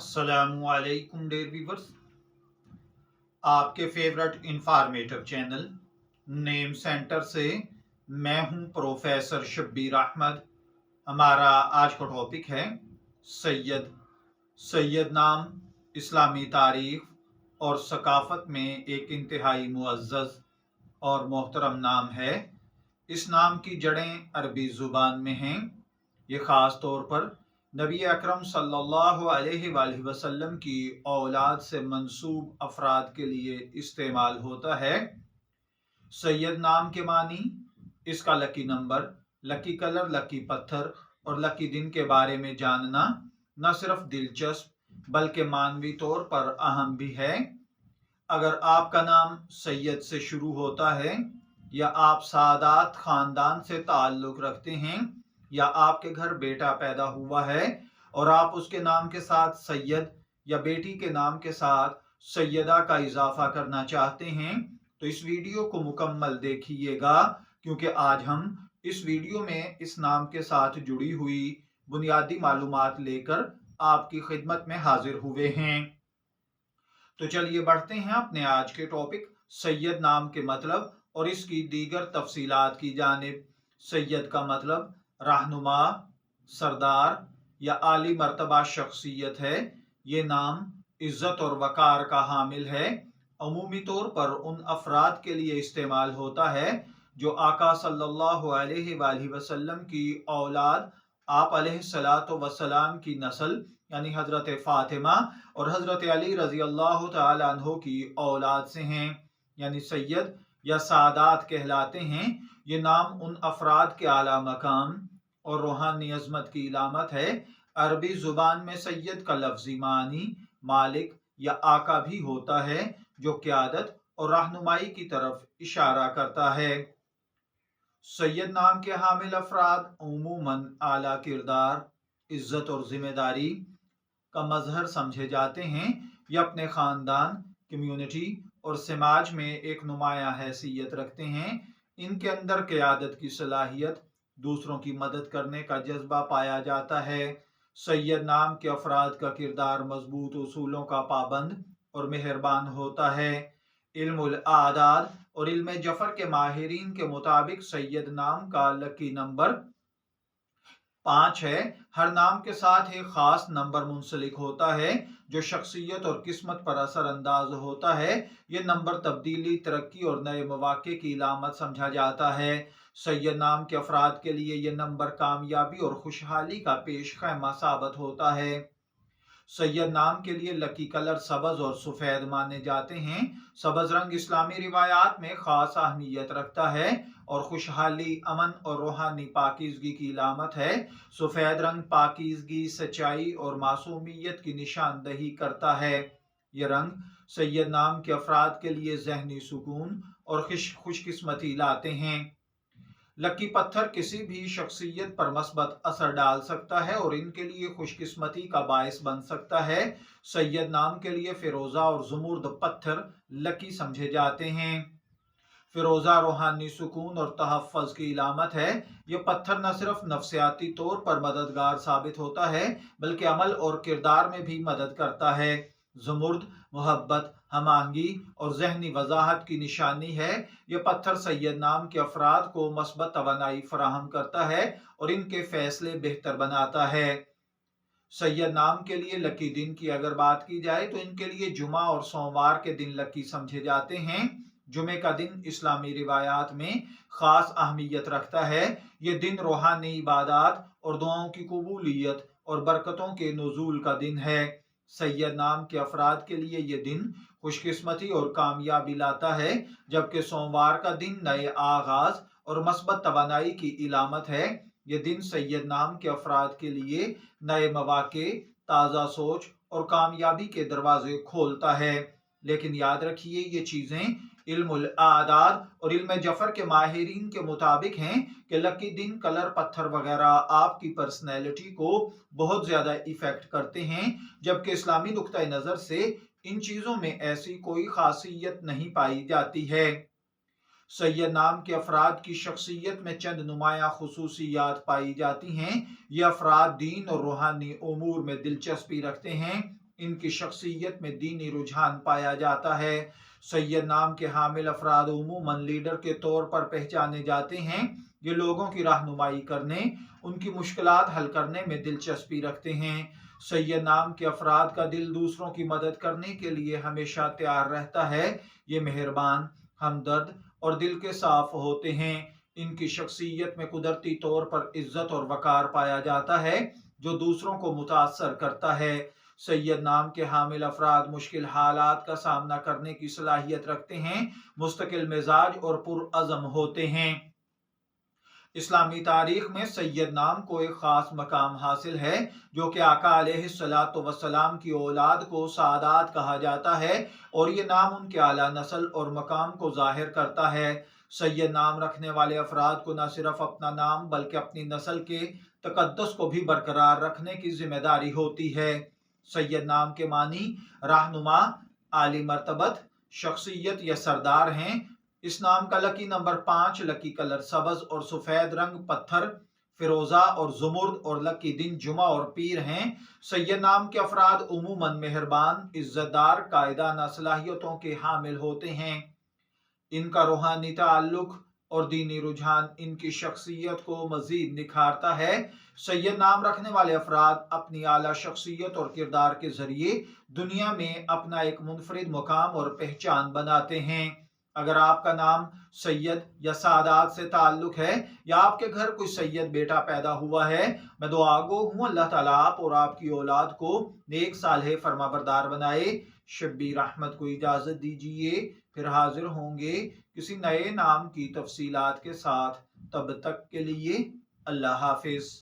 अस्सलामुअलैकुम dear viewers, आपके favourite informative channel name centre से मैं हूं प्रोफेसर शब्बीर अहमद। हमारा आज का टॉपिक है सैयद। सैयद नाम इस्लामी तारीख और सकाफत में एक इंतहाई मुअज़्ज़ज़ और मोहतरम नाम है। इस नाम की जड़ें अरबी ज़ुबान में हैं। ये ख़ास तौर पर नबी अकरम सल्लल्लाहु अलैहि वसल्लम की औलाद से मंसूब अफराद के लिए इस्तेमाल होता है। सैयद नाम के मानी इसका lucky number, lucky colour, lucky पत्थर और लकी दिन के बारे में जानना न सिर्फ दिलचस्प बल्कि मानवी तौर पर अहम भी है। अगर आपका नाम सैयद से शुरू होता है या आप सादात खानदान से ताल्लुक रखते हैं या आपके घर बेटा पैदा हुआ है और आप उसके नाम के साथ सैयद या बेटी के नाम के साथ सैयदा का इजाफा करना चाहते हैं तो इस वीडियो को मुकम्मल देखिएगा, क्योंकि आज हम इस वीडियो में इस नाम के साथ जुड़ी हुई बुनियादी मालूमात लेकर आपकी खिदमत में हाजिर हुए हैं। तो चलिए बढ़ते हैं अपने आज के टॉपिक सैयद नाम के मतलब और इसकी दीगर तफसीलात की जानिब। सैयद का मतलब रहनुमा, सरदार या आली मर्तबा शख्सियत है। ये नाम इज्जत और वकार का हामिल है। अमूमी तौर पर उन अफराद के लिए इस्तेमाल होता है जो आका सल्लल्लाहु अलैहि वसल्लम की औलाद, आप अलैहिस्सलातु वस्सलाम की नस्ल यानी हजरत फातिमा और हजरत अली रजी अल्लाह तआला अन्हो की औलाद से हैं, यानी सैयद या सादात कहलाते हैं। ये नाम उन अफराद के आला मकाम और रूहानी अजमत की इलामत है। अरबी जुबान में सैयद का लफ्जी मानी मालिक या आका भी होता है, जो क़यादत और रहनुमाई की तरफ इशारा करता है। सैयद नाम के हामिल अफराद उमूमन आला किरदार, इज्जत और जिम्मेदारी का मजहर समझे जाते हैं। ये अपने खानदान, कम्युनिटी और समाज में एक नुमाया हैसियत रखते हैं। इनके अंदर क़यादत की सलाहियत, दूसरों की मदद करने का जज्बा पाया जाता है। सैयद नाम के अफराद का किरदार मजबूत उसूलों का पाबंद और मेहरबान होता है। इल्मुल आदाद और इल्म जफर के माहिरीन के मुताबिक सैयद नाम का लकी नंबर 5 है। हर नाम के साथ एक खास नंबर मुंसलिक होता है जो शख्सियत और किस्मत पर असर अंदाज होता है। यह नंबर तब्दीली, तरक्की और नए मौके की इलामत समझा जाता है। सैयद नाम के अफराद के लिए यह नंबर कामयाबी और खुशहाली का पेश खैमा साबित होता है। सैयद नाम के लिए लकी कलर सबज और सफ़ेद माने जाते हैं। सबज रंग इस्लामी रिवायात में खास अहमियत रखता है और खुशहाली, अमन और रूहानी पाकीज़गी की इलामत है। सफ़ेद रंग पाकीज़गी, सच्चाई और मासूमियत की निशानदही करता है। यह रंग सैयद नाम के अफराद के लिए जहनी सुकून और खुशकिस्मती लाते हैं। लकी पत्थर किसी भी शख्सियत पर मस्बत असर डाल सकता है और इनके लिए खुशकिस्मती का बायस बन सकता है। सैयद नाम के लिए फिरोजा और ज़ुमुर्द पत्थर लकी समझे जाते हैं। फिरोजा रूहानी सुकून और तहफ़्फ़ुज़ की इलामत है। यह पत्थर न सिर्फ नफ्सियाती तौर पर मददगार साबित होता है बल्कि अमल और किरदार में भी मदद करता है। ज़ुमुर्द मोहब्बत, हमांगी और जहनी वजाहत की निशानी है। यह पत्थर सैयद नाम के अफराद को मस्बत तवानाई फराहम करता है और इनके फैसले बेहतर बनाता है। सैयद नाम के लिए लकी दिन की अगर बात की जाए तो इनके लिए जुमा और सोमवार के दिन लकी समझे जाते हैं। जुमे का दिन इस्लामी रिवायात में खास अहमियत रखता है। ये दिन रूहानी इबादत और दुआओं की कबूलियत और बरकतों के नुज़ूल का दिन है। सैयद नाम के अफराद के लिए ये दिन खुशकिस्मती और कामयाबी लाता है, जबकि सोमवार का दिन नए आगाज और मस्बत तवानाई की इलामत है। ये दिन सैयद नाम के अफराद के लिए नए मौके, ताज़ा सोच और कामयाबी के दरवाजे खोलता है। लेकिन याद रखिए, ये चीज़ें इल्मुल आदाद और इल्म जफर के माहिरीन के मुताबिक हैं कि लकी दिन, कलर, पत्थर वगैरह आपकी पर्सनैलिटी को बहुत ज़्यादा इफेक्ट करते हैं, जबकि इस्लामी नुक्ता नज़र से इन चीज़ों में ऐसी कोई खासियत नहीं पाई जाती है। सैयद नाम के अफराद की शख्सियत में चंद नुमाया खुसूसियात पाई जाती हैं। ये अफराद दीन और रूहानी उमूर में दिलचस्पी रखते हैं। इनकी शख्सियत में दीनी रुझान पाया जाता है। सैयद नाम के हामिल अफराद उमूमन लीडर के तौर पर पहचाने जाते हैं। ये लोगों की रहनुमाई करने, उनकी मुश्किलात हल करने में दिलचस्पी रखते हैं। सैयद नाम के अफराद का दिल दूसरों की मदद करने के लिए हमेशा तैयार रहता है। ये मेहरबान, हमदर्द और दिल के साफ होते हैं। इनकी शख्सियत में कुदरती तौर पर इज्जत और वकार पाया जाता है, जो दूसरों को मुतासर करता है। सैयद नाम के हामिल अफराद मुश्किल हालात का सामना करने की सलाहियत रखते हैं, मुस्तकिल मिजाज और पुरअज़म होते हैं। इस्लामी तारीख में सैयद नाम को एक खास मकाम हासिल है, जो कि आका अलैहिस्सलातु वस्सलाम की औलाद को सादात कहा जाता है, और ये नाम उनके आला नस्ल और मकाम को जाहिर करता है। सैयद नाम रखने वाले अफराद को न सिर्फ अपना नाम बल्कि अपनी नस्ल के तकद्दुस को भी बरकरार रखने की जिम्मेदारी होती है। सैयद नाम के मानी रहनुमा, आली मर्तबत, शख्सियत या सरदार हैं। इस नाम का लकी नंबर 5, लकी कलर सबज और सफेद रंग, पत्थर फिरोजा और जुमुर्द, और लकी दिन जुमा और पीर हैं। सैयद नाम के अफराद उमूमन मेहरबान, इज्जतदार, कायदाना सलाहियतों के हामिल होते हैं। इनका रूहानी ताल्लुक और दीनी रुझान इनकी शख्सियत को मजीद निखारता है। सैयद नाम रखने वाले अफराद अपनी आला शख्सियत और किरदार के जरिए दुनिया में अपना एक मुनफरिद मुकाम और पहचान बनाते हैं। अगर आपका नाम सैयद या सादात से ताल्लुक है, या आपके घर कोई सैयद बेटा पैदा हुआ है, मैं दुआगो हूँ अल्लाह ताला आप और आपकी औलाद को नेक सालेह फरमाबरदार बनाए। शब्बीर अहमद को इजाजत दीजिए, फिर हाजिर होंगे किसी नए नाम की तफसीलात के साथ। तब तक के लिए अल्लाह हाफिज।